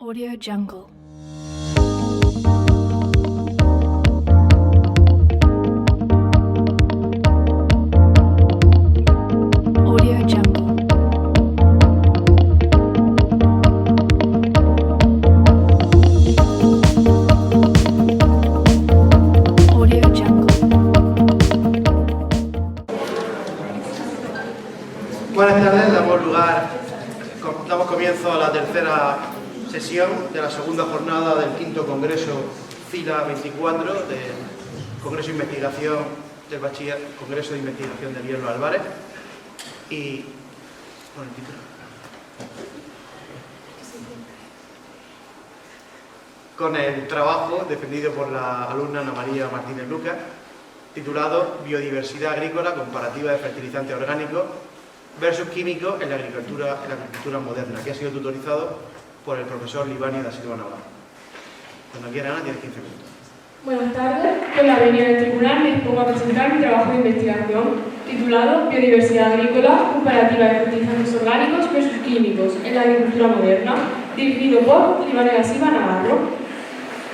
Audio Jungle. Audio Jungle. Audio Jungle. Buenas tardes, damos comienzo a la tercera sesión de la segunda jornada del quinto congreso FILA 24 del Congreso de Investigación del Congreso de Investigación de Hierro Álvarez y con el título. Con el trabajo defendido por la alumna Ana María Martínez Lucas, titulado Biodiversidad agrícola comparativa de fertilizantes orgánicos versus químicos en la agricultura moderna, que ha sido tutorizado por el profesor Libani da Silva Navarro. Cuando quiera, Ana, tienes 15 minutos. Buenas tardes. Con la venia del tribunal me dispongo a presentar mi trabajo de investigación titulado Biodiversidad agrícola comparativa de fertilizantes orgánicos versus químicos en la agricultura moderna, dirigido por Libani da Silva Navarro.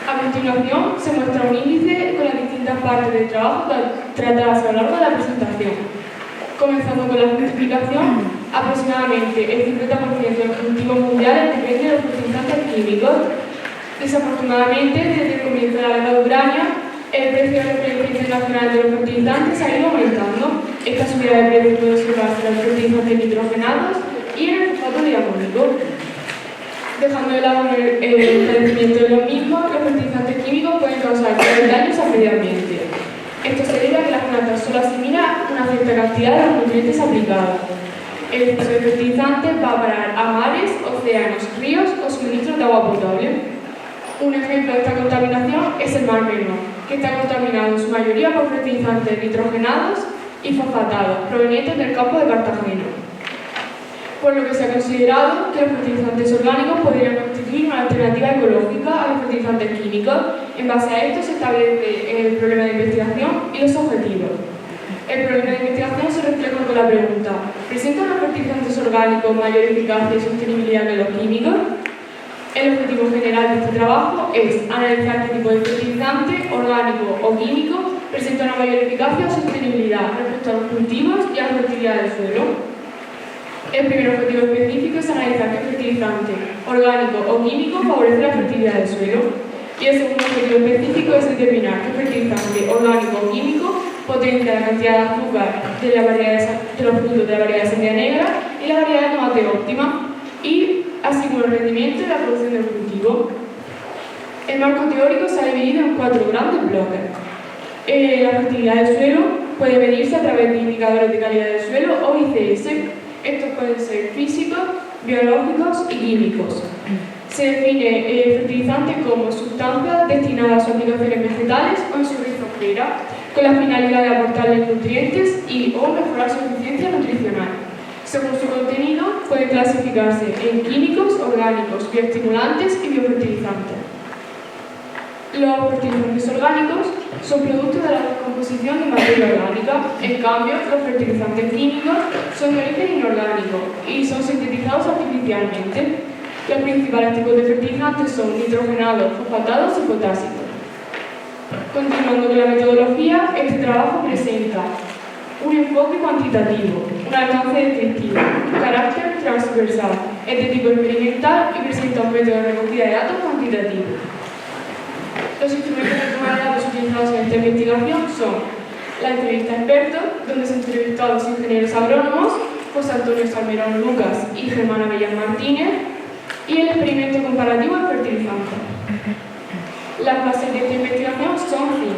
A continuación se muestra un índice con las distintas partes del trabajo tratadas a lo largo de la presentación. Comenzando con la multiplicación, aproximadamente el 50% de los cultivos mundiales depende de los fertilizantes químicos. Desafortunadamente, desde el comienzo de la guerra de Ucrania, el precio de referencia internacional de los fertilizantes ha ido aumentando. Esta subida de precio puede observarse en los fertilizantes nitrogenados y en el fosfato de amónico. Dejando de lado el crecimiento de los mismos, los fertilizantes químicos pueden causar graves daños al medio ambiente. Esto se debe a que las plantas solo asimilan una cierta cantidad de los nutrientes aplicados. El exceso de fertilizantes va a parar a mares, océanos, ríos o suministros de agua potable. Un ejemplo de esta contaminación es el Mar Menor, que está contaminado en su mayoría por fertilizantes nitrogenados y fosfatados provenientes del campo de Cartagena. Por lo que se ha considerado que los fertilizantes orgánicos podrían constituir una alternativa ecológica a los fertilizantes químicos. En base a esto se establece el problema de investigación y los objetivos. El problema de investigación se refleja con la pregunta: ¿presentan los fertilizantes orgánicos mayor eficacia y sostenibilidad que los químicos? El objetivo general de este trabajo es analizar qué tipo de fertilizante, orgánico o químico, presenta una mayor eficacia o sostenibilidad respecto a los cultivos y a la fertilidad del suelo. El primer objetivo específico es analizar qué fertilizante, orgánico o químico, favorece la fertilidad del suelo. Y el segundo objetivo específico es determinar qué fertilizante, orgánico o químico potencia la cantidad de azúcar de los frutos de la variedad de sandía negra y la variedad de tomate óptima, y así como el rendimiento y la producción del cultivo. El marco teórico se ha dividido en 4 grandes bloques. La fertilidad del suelo puede medirse a través de indicadores de calidad del suelo o ICS. Estos pueden ser físicos, biológicos y químicos. Se define el fertilizante como sustancias destinadas a sus aplicaciones vegetales o en su rizosfera, con la finalidad de aportarles nutrientes o mejorar su eficiencia nutricional. Según su contenido, puede clasificarse en químicos, orgánicos, bioestimulantes y biofertilizantes. Los fertilizantes orgánicos son productos de la descomposición de materia orgánica. En cambio, los fertilizantes químicos son de origen inorgánico y son sintetizados artificialmente. Los principales tipos de fertilizantes son nitrogenados, fosfatados y potásicos. Continuando con la metodología, este trabajo presenta un enfoque cuantitativo, un alcance descriptivo, un carácter transversal, es de tipo experimental y presenta un método de recogida de datos cuantitativo. Los instrumentos de toma de datos utilizados en esta investigación son la entrevista a expertos, donde se entrevistó a los ingenieros agrónomos José Antonio Salmerón Lucas y Germán Avellán Martínez, y el experimento comparativo de fertilizantes. Las fases de esta investigación son 5.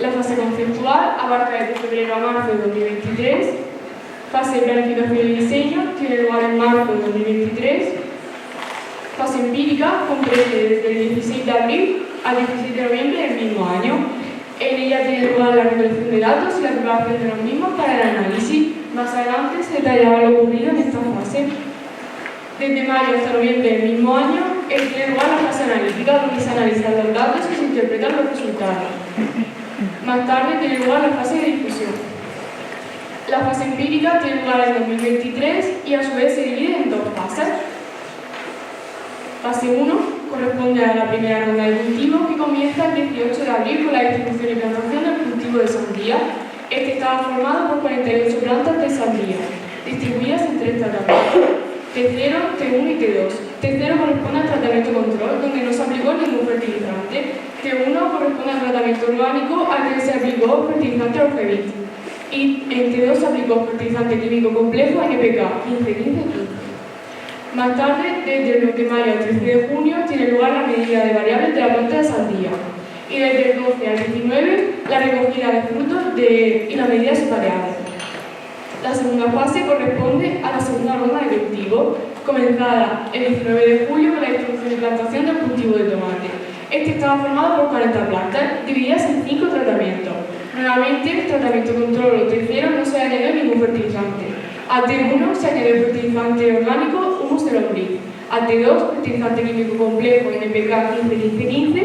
La fase conceptual abarca desde febrero a marzo de 2023. Fase de planificación y diseño tiene lugar en marzo de 2023. Fase empírica comprende desde el 16 de abril al 16 de noviembre del mismo año. En ella tiene lugar la recolección de datos y la preparación de los mismos para el análisis. Más adelante se detallará lo ocurrido en esta fase. Desde mayo hasta noviembre del mismo año tiene lugar la fase analítica, donde se analizan los datos y se interpretan los resultados. Más tarde tiene lugar la fase de difusión. La fase empírica tiene lugar en 2023 y a su vez se divide en 2 fases. Fase fase 1 corresponde a la primera ronda de cultivo, que comienza el 18 de abril con la distribución y plantación del cultivo de sandía. Este estaba formado por 48 plantas de sandía, distribuidas en 3 tratamientos: T0, T1 y T2. T0 corresponde al tratamiento control, donde no se aplicó ningún fertilizante. T1 corresponde al tratamiento orgánico, al que se aplicó fertilizante Orgevit. Y en T2 se aplicó fertilizante químico complejo NPK 15-15-15. Más tarde, desde el 2 de mayo al 13 de junio, tiene lugar la medida de variables de la planta de sandía. Y desde el 12 al 19, la recogida de frutos y la medida de sus variables. La segunda fase corresponde a la segunda ronda de cultivo, comenzada el 19 de julio con la distribución y plantación del cultivo de tomate. Este estaba formado por 40 plantas, divididas en 5 tratamientos. Nuevamente, el tratamiento control o T0 no se añadió ningún fertilizante. A T1 se añadió el fertilizante orgánico humus de lombriz. A T2, fertilizante químico complejo NPK 15-15-15.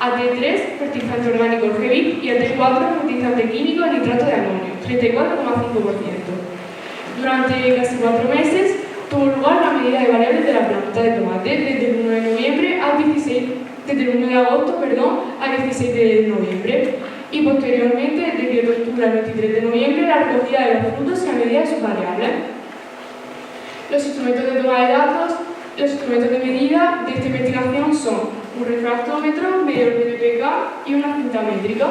A T3, fertilizante orgánico Orgevit. Y a T4, fertilizante químico nitrato de amonio, 34,5%. Durante casi 4 meses tuvo lugar la medida de variables de la planta de tomate desde el 1 de noviembre al 16, desde el 1 de agosto al 16 de noviembre. Y posteriormente, desde el 10 de octubre al 23 de noviembre, la recogida de los frutos y la medida de sus variables. Los instrumentos de toma de datos, los instrumentos de medida de esta investigación son un refractómetro, medidor de PPK y una cinta métrica.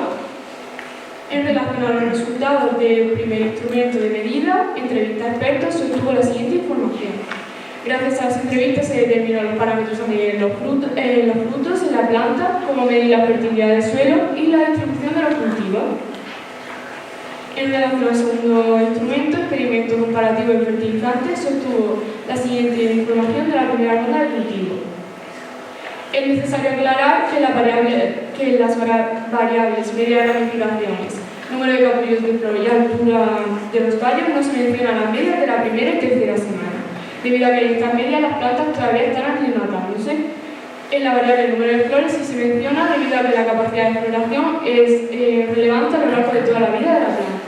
En relación a los resultados del primer instrumento de medida, entrevista a expertos, se obtuvo la siguiente información. Gracias a las entrevistas se determinó los parámetros a medir en los frutos, en la planta, como medir la fertilidad del suelo y la distribución de los cultivos. En relación al segundo instrumento, experimento comparativo de fertilizantes, se obtuvo la siguiente información de la primera ronda de cultivo. Es necesario aclarar que las variables medias ramificaciones, número de capullos de flor y altura de los tallos no se mencionan las medias de la primera y tercera semana, debido a que en estas medias las plantas todavía están aclimatándose. En la variable número de flores sí se menciona debido a que la capacidad de floración es relevante a lo largo de toda la vida de la planta.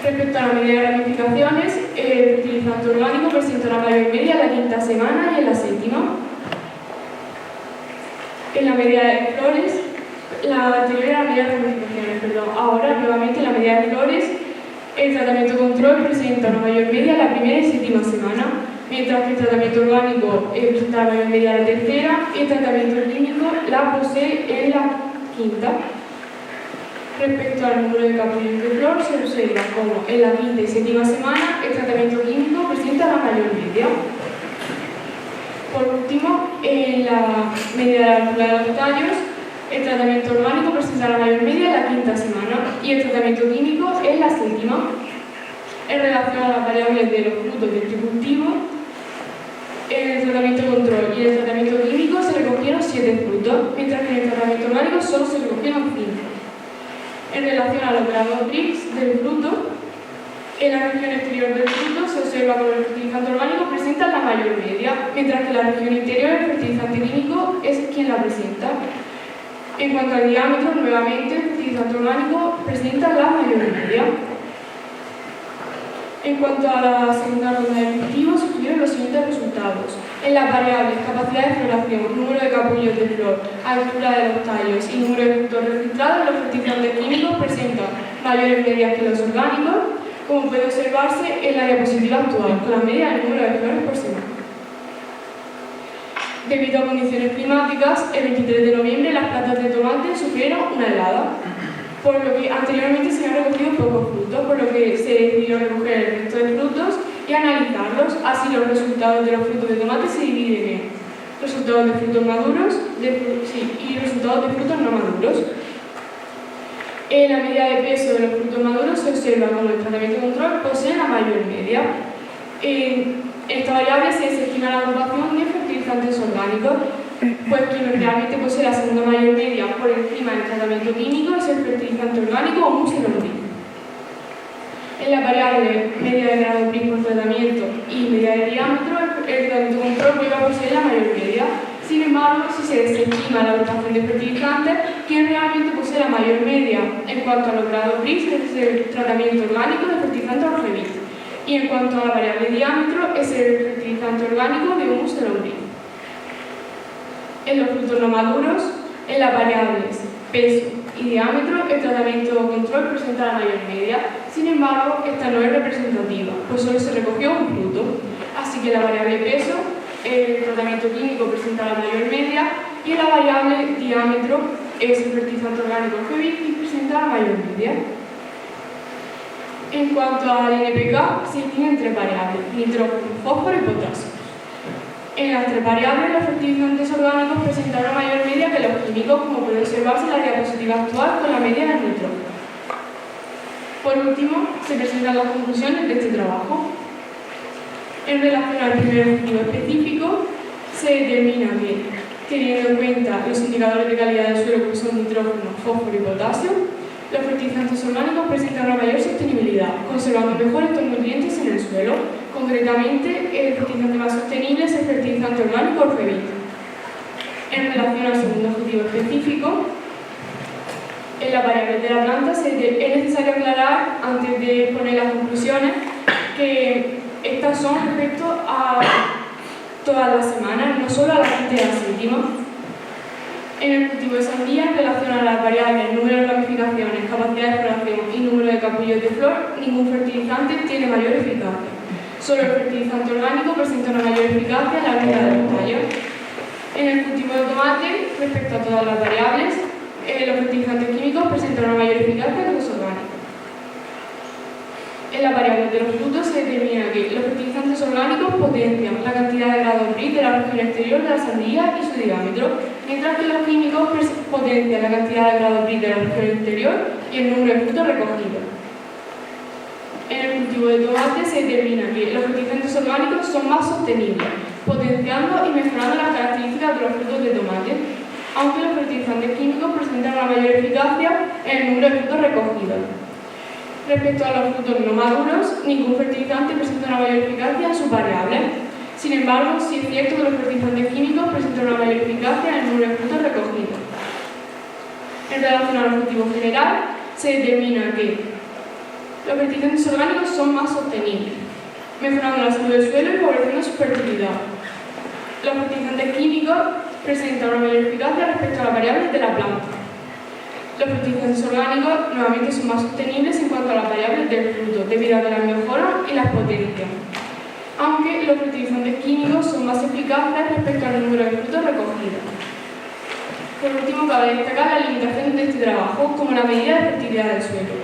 Respecto a la medida de ramificaciones, el fertilizante orgánico presenta una mayor media en la quinta semana y en la séptima. En la medida de flores, la anterior era la medida de ramificaciones, perdón. Ahora, nuevamente, en la medida de flores, el tratamiento control presenta una mayor media en la primera y séptima semana, mientras que el tratamiento orgánico presenta la mayor media en la tercera y el tratamiento químico la posee en la quinta. Respecto al número de capullos de flor, se observa como en la quinta y séptima semana el tratamiento químico presenta la mayor media. Por último, en la medida de la altura de los tallos, el tratamiento orgánico presenta la mayor media en la quinta semana y el tratamiento químico en la séptima. En relación a las variables de los frutos de este cultivo, en el tratamiento control y en el tratamiento químico se recogieron 7 frutos, mientras que en el tratamiento orgánico solo se recogieron 5. En relación a los grados BRICS del fruto, en la región exterior del fruto se observa que el fertilizante orgánico presenta la mayor media, mientras que en la región interior el fertilizante químico es quien la presenta. En cuanto al diámetro, nuevamente el fertilizante orgánico presenta la mayor media. En cuanto a la segunda ronda de cultivo, se obtuvieron los siguientes resultados. En las variables capacidad de floración, número de capullos de flor, altura de los tallos y número de frutos registrados, los fertilizantes químicos presentan mayores medias que los orgánicos, como puede observarse en la diapositiva actual, con la media del número de flores por semana. Debido a condiciones climáticas, el 23 de noviembre las plantas de tomate sufrieron una helada, por lo que anteriormente se habían recogido pocos frutos, por lo que se decidió recoger el resto de frutos y analizarlos. Así los resultados de los frutos de tomate se dividen en resultados de frutos maduros y resultados de frutos no maduros. En la medida de peso de los frutos maduros se observa como el tratamiento control posee la mayor media. En esta variable se desestima la agrupación de fertilizantes orgánicos, pues quien realmente posee la segunda mayor media por encima del tratamiento químico es el fertilizante orgánico humus de lombriz. En la variable media de grado BRICS por tratamiento y media de diámetro, el tratamiento control vuelve a poseer la mayor media. Sin embargo, si se desestima la agrupación de fertilizantes, quien realmente posee la mayor media en cuanto a los grados BRICS es el tratamiento orgánico de fertilizante Orgevit. Y en cuanto a la variable diámetro, es el fertilizante orgánico de humus de lombriz. En los frutos no maduros, en las variables peso y diámetro, el tratamiento control presenta la mayor media. Sin embargo, esta no es representativa, pues solo se recogió un fruto. Así que en la variable peso, el tratamiento químico presenta la mayor media y en la variable diámetro es el fertilizante orgánico Heavy y presenta la mayor media. En cuanto al NPK, se distinguen tres variables: nitrógeno, fósforo y potasio. En las tres variables, los fertilizantes orgánicos presentan una mayor media que los químicos, como puede observarse en la diapositiva actual con la media del nitrógeno. Por último, se presentan las conclusiones de este trabajo. En relación al primer objetivo específico, se determina que, teniendo en cuenta los indicadores de calidad del suelo que son nitrógeno, fósforo y potasio, los fertilizantes orgánicos presentan una mayor sostenibilidad, conservando mejor estos nutrientes en el suelo. Concretamente, el fertilizante más sostenible es el fertilizante orgánico Orfebit. En relación al segundo objetivo específico, en la variable de la planta es necesario aclarar, antes de exponer las conclusiones, que estas son respecto a todas las semanas, no solo a la quinta y a la séptima. En el cultivo de sandía, en relación a las variables número de ramificaciones, capacidad de floración y número de capullos de flor, ningún fertilizante tiene mayor eficacia. Solo el fertilizante orgánico presenta una mayor eficacia en la venta del tallo. En el cultivo de tomate, respecto a todas las variables, los fertilizantes químicos presentan una mayor eficacia que los orgánicos. En la variable de los frutos se determina que los fertilizantes orgánicos potencian la cantidad de grado Brix de la región exterior de la sandía y su diámetro, mientras que los químicos potencian la cantidad de grado Brix de la región exterior y el número de frutos recogidos. En el cultivo de tomate se determina que los fertilizantes orgánicos son más sostenibles, potenciando y mejorando las características de los frutos de tomate, aunque los fertilizantes químicos presentan una mayor eficacia en el número de frutos recogidos. Respecto a los frutos no maduros, ningún fertilizante presenta una mayor eficacia en sus variables. Sin embargo, sí es cierto que los fertilizantes químicos presentan una mayor eficacia en el número de frutos recogidos. En relación al objetivo general, se determina que los fertilizantes orgánicos son más sostenibles, mejorando la salud del suelo y favoreciendo su fertilidad. Los fertilizantes químicos presentan una mayor eficacia respecto a las variables de la planta. Los fertilizantes orgánicos nuevamente son más sostenibles en cuanto a las variables del fruto, debido a que las mejoran y las potencian. Aunque los fertilizantes químicos son más eficaces respecto al número de frutos recogidos. Por último, cabe destacar las limitaciones de este trabajo, como la medida de fertilidad del suelo.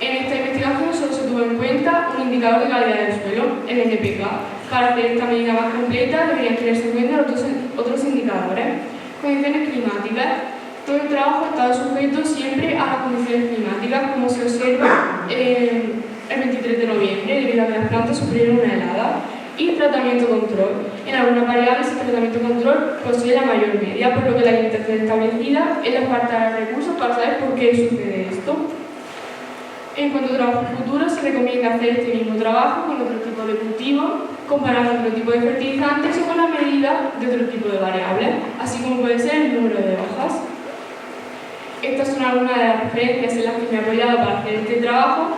En esta investigación solo se tuvo en cuenta un indicador de calidad del suelo, el NPK. Para hacer esta medida más completa deberían tenerse en cuenta otros indicadores. Condiciones climáticas. Todo el trabajo ha estado sujeto siempre a las condiciones climáticas, como se observa el 23 de noviembre, debido a que las plantas sufrieron una helada. Y tratamiento control. En algunas variables el tratamiento control posee la mayor media, por lo que la limitación establecida es la falta de recursos para saber por qué sucede esto. En cuanto a trabajo futuro, se recomienda hacer este mismo trabajo con otro tipo de cultivo, comparando otro tipo de fertilizantes o con la medida de otro tipo de variables, así como puede ser el número de hojas. Estas son algunas de las referencias en las que me he apoyado para hacer este trabajo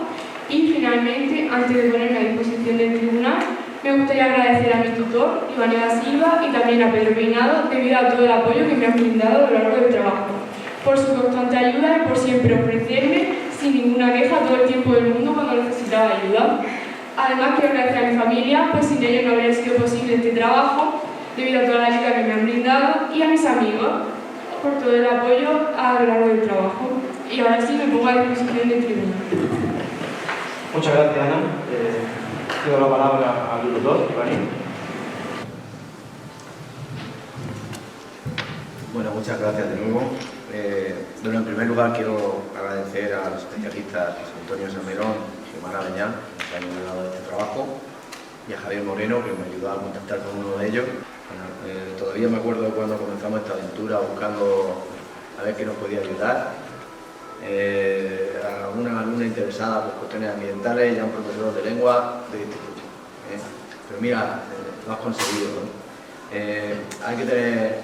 y finalmente, antes de ponerme a disposición del tribunal, me gustaría agradecer a mi tutor, Ivaneva Silva, y también a Pedro Peinado, debido a todo el apoyo que me han brindado a lo largo del trabajo, por su constante ayuda y por siempre ofrecerme sin ninguna queja todo el tiempo del mundo cuando necesitaba ayuda. Además, quiero agradecer a mi familia, pues sin ellos no habría sido posible este trabajo, debido a toda la ayuda que me han brindado, y a mis amigos, por todo el apoyo a lo largo del trabajo. Y ahora sí me pongo a disposición del tribunal. Muchas gracias, Ana. Cedo la palabra al tutor, Iván. Bueno, muchas gracias de nuevo. Bueno, en primer lugar quiero agradecer a los especialistas José Antonio Salmerón y Xiomara Beñán, que han ayudado en este trabajo, y a Javier Moreno, que me ayudó a contactar con uno de ellos. Bueno, todavía me acuerdo de cuando comenzamos esta aventura buscando a ver qué nos podía ayudar. A una alumna interesada por cuestiones ambientales y a un profesor de lengua de instituto. Pero mira, lo has conseguido, ¿no? Hay que tener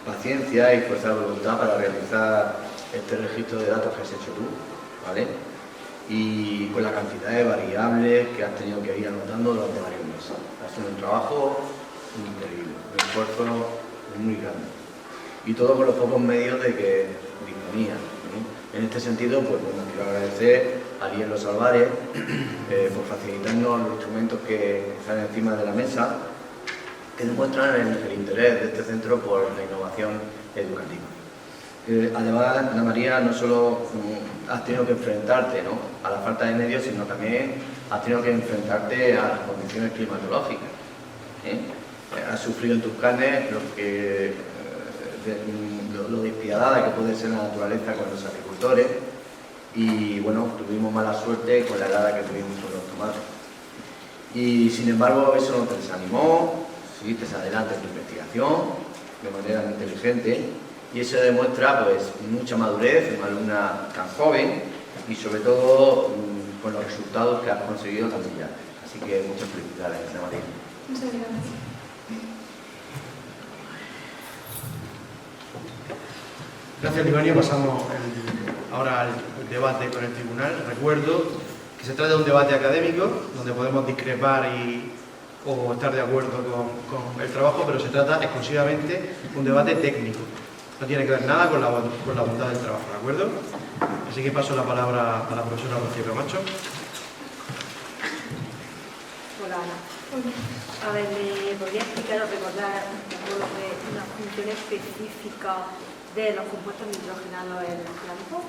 paciencia y fuerza de voluntad para realizar este registro de datos que has hecho tú, ¿vale? Y con la cantidad de variables que has tenido que ir anotando durante varios meses. Ha sido un trabajo increíble, un esfuerzo muy grande. y todo con los pocos medios de que disponía, ¿no? En este sentido, pues bueno, quiero agradecer a Ariel Los Álvarez por facilitarnos los instrumentos que están encima de la mesa, que demuestran el interés de este centro por la innovación educativa. Además, Ana María, no solo has tenido que enfrentarte, ¿no?, a la falta de medios, sino también has tenido que enfrentarte a las condiciones climatológicas. Has sufrido en tus carnes lo despiadada que puede ser la naturaleza con los agricultores y, bueno, tuvimos mala suerte con la helada que tuvimos con los tomates. Y, sin embargo, eso no te desanimó, seguiste adelante en tu investigación de manera inteligente. Y eso demuestra pues mucha madurez en una alumna tan joven y sobre todo con los resultados que has conseguido también ya. Así que muchas felicidades, Ana María. Muchas gracias. Gracias, Ligonio. Pasamos ahora al debate con el tribunal. Recuerdo que se trata de un debate académico donde podemos discrepar o estar de acuerdo con el trabajo, pero se trata exclusivamente de un debate técnico. No tiene que ver nada con la bondad del trabajo, ¿de acuerdo? Así que paso la palabra a la profesora Rocío Camacho. Hola, Ana. A ver, ¿me podría explicar o recordar un poco lo que es una función específica de los compuestos nitrogenados en los blancos?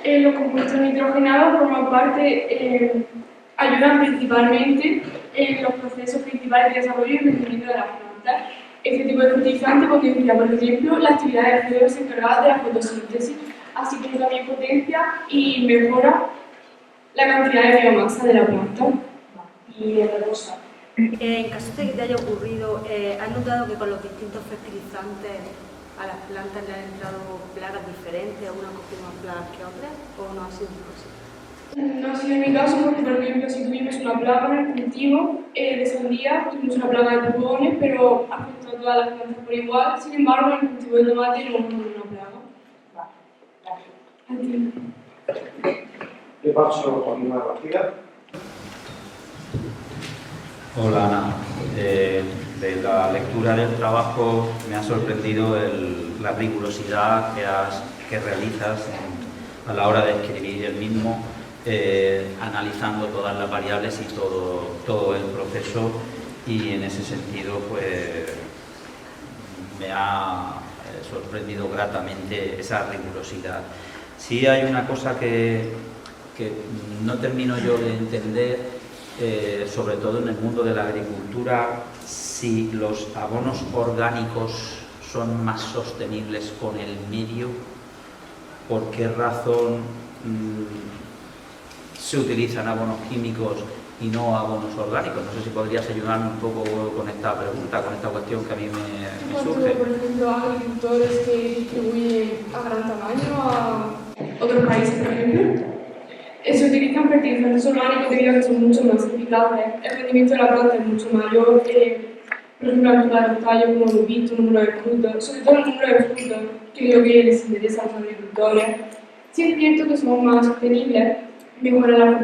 Los compuestos nitrogenados forman parte, ayudan principalmente en los procesos principales de desarrollo y crecimiento de las plantas. Este tipo de fertilizante potencia, por ejemplo, la actividad de fluidos encargadas de la fotosíntesis, así como también potencia y mejora la cantidad de biomasa de la planta y el reposo. En caso de que te haya ocurrido, ¿has notado que con los distintos fertilizantes a las plantas le han entrado plagas diferentes, algunas cogido más plagas que otras, o no ha sido así? No ha sido en mi caso porque, por ejemplo, si tuvimos una plaga en el cultivo de sandía, tuvimos una plaga de pulgones, pero afectó a todas las plantas por igual. Sin embargo, en el cultivo de tomate no hubo una plaga. Vale, Le paso a Joaquín García. Hola, Ana. De la lectura del trabajo me ha sorprendido la rigurosidad que realizas a la hora de escribir el mismo, analizando todas las variables y todo el proceso, y en ese sentido pues me ha sorprendido gratamente esa rigurosidad. Sí hay una cosa que no termino yo de entender, sobre todo en el mundo de la agricultura, si los abonos orgánicos son más sostenibles con el medio, ¿por qué razón se utilizan abonos químicos y no abonos orgánicos? No sé si podrías ayudarme un poco con esta pregunta, con esta cuestión que a mí me surge. Por ejemplo, agricultores que distribuyen a gran tamaño a otros países, por ejemplo, se utilizan fertilizantes orgánicos debido a que son mucho más eficaces. El rendimiento de la planta es mucho mayor, por ejemplo, la altura de los tallos, como hemos visto, el número de frutos, sobre todo el número de frutos, que es lo que les interesa a los agricultores. Sí es cierto que son más sostenibles, mejoran la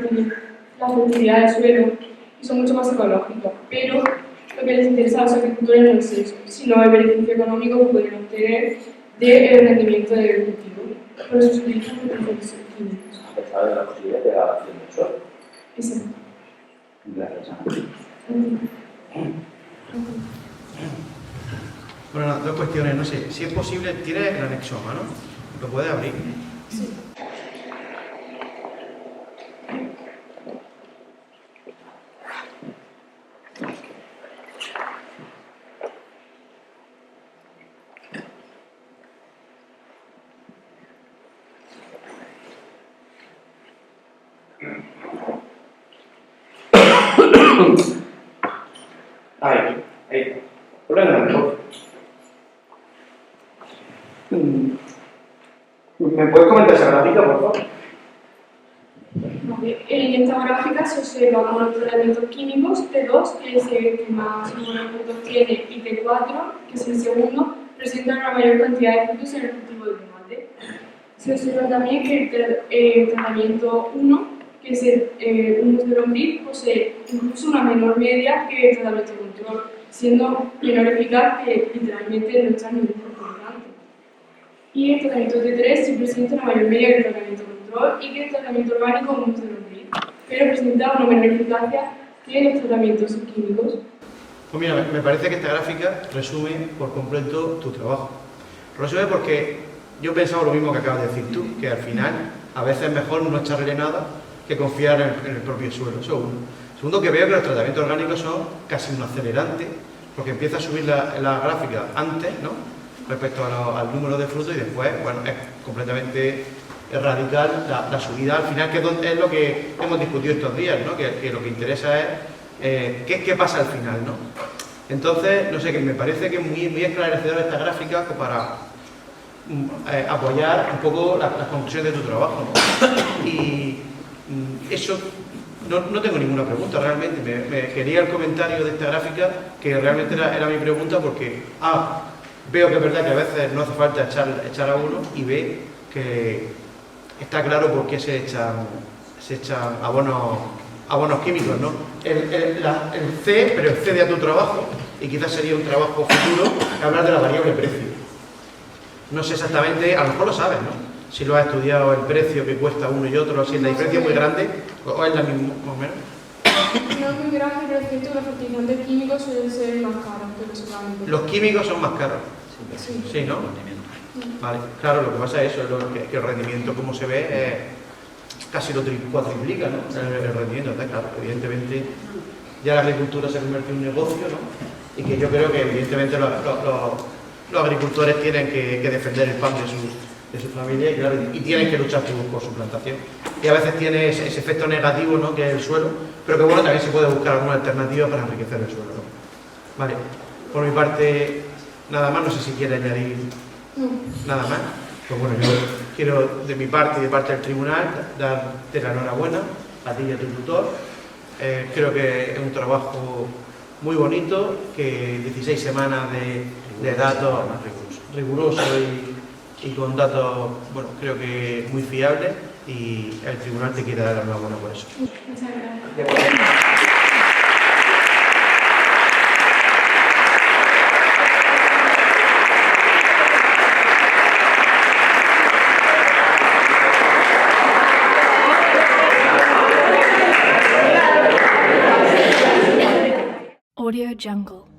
fertilidad del suelo y son mucho más ecológicos, pero lo que les interesa a los agricultores no es eso, sino el beneficio económico que pueden obtener del rendimiento del cultivo. Por eso se utilizan fertilizantes químicos. A pesar de la posibilidad de degradación del suelo. Exacto. Gracias, Ana. Bueno, las dos cuestiones, no sé, si es posible, tiene el anexoma, ¿no? ¿Lo puede abrir? Sí. Ahí. Problema. ¿Me puedes comentar esa gráfica, por favor? En esta gráfica se observan unos elementos químicos, T2, que es el que más puntos tiene, y T4, que es el segundo, presentan una mayor cantidad de frutos en el cultivo de tomate. Se observa también que el tratamiento 1, que ser un bus de lombriz posee incluso una menor media que el tratamiento de control, siendo menor eficaz que literalmente no echar ningún fertilizante. Y el tratamiento T3 sí presenta una mayor media que el tratamiento control y que el tratamiento orgánico en bus de lombriz, pero presenta una menor eficacia que los tratamientos químicos. Pues mira, me parece que esta gráfica resume por completo tu trabajo. Resume porque yo pensaba lo mismo que acabas de decir tú, que al final a veces es mejor no echarle nada que confiar en el propio suelo. Eso uno. Segundo, que veo que los tratamientos orgánicos son casi un acelerante, porque empieza a subir la gráfica antes, ¿no?, respecto al número de frutos, y después, bueno, es completamente radical la subida al final, que es lo que hemos discutido estos días, ¿no?, que lo que interesa es qué pasa al final, ¿no? Entonces, no sé, que me parece que es muy esclarecedora esta gráfica para apoyar un poco las conclusiones de tu trabajo, ¿no? Y eso, no tengo ninguna pregunta realmente. Me quería el comentario de esta gráfica, que realmente era mi pregunta, porque veo que es verdad que a veces no hace falta echar a uno, y B, que está claro por qué se echan abonos químicos, ¿no? El C, pero el C de a tu trabajo, y quizás sería un trabajo futuro, hablar de la variable precio. No sé exactamente, a lo mejor lo sabes, ¿no?, si lo has estudiado, el precio que cuesta uno y otro, si la diferencia es muy grande, o es la misma, más o menos. No es muy grande, pero es cierto que los fertilizantes químicos suelen ser más caros que los orgánicos. Los químicos son más caros. Sí. Sí, ¿no? Vale, claro, lo que pasa es eso, que el rendimiento, como se ve, casi lo cuatriplica, ¿no?, el rendimiento. Entonces, claro, evidentemente ya la agricultura se convierte en un negocio, ¿no?, y que yo creo que evidentemente los agricultores tienen que defender el pan de su familia, y, claro, y tienen que luchar por su plantación. Y a veces tiene ese efecto negativo, ¿no?, que es el suelo, pero que bueno, también se puede buscar alguna alternativa para enriquecer el suelo, ¿no? Vale, por mi parte, nada más. No sé si quiere añadir nada más. Pues bueno, yo quiero, de mi parte y de parte del tribunal, darte la enhorabuena a ti y a tu tutor. Creo que es un trabajo muy bonito, que 16 semanas de datos rigurosos y con datos, bueno, creo que muy fiables, y el tribunal te quiere dar la enhorabuena por eso. Muchas gracias. Audio Jungle.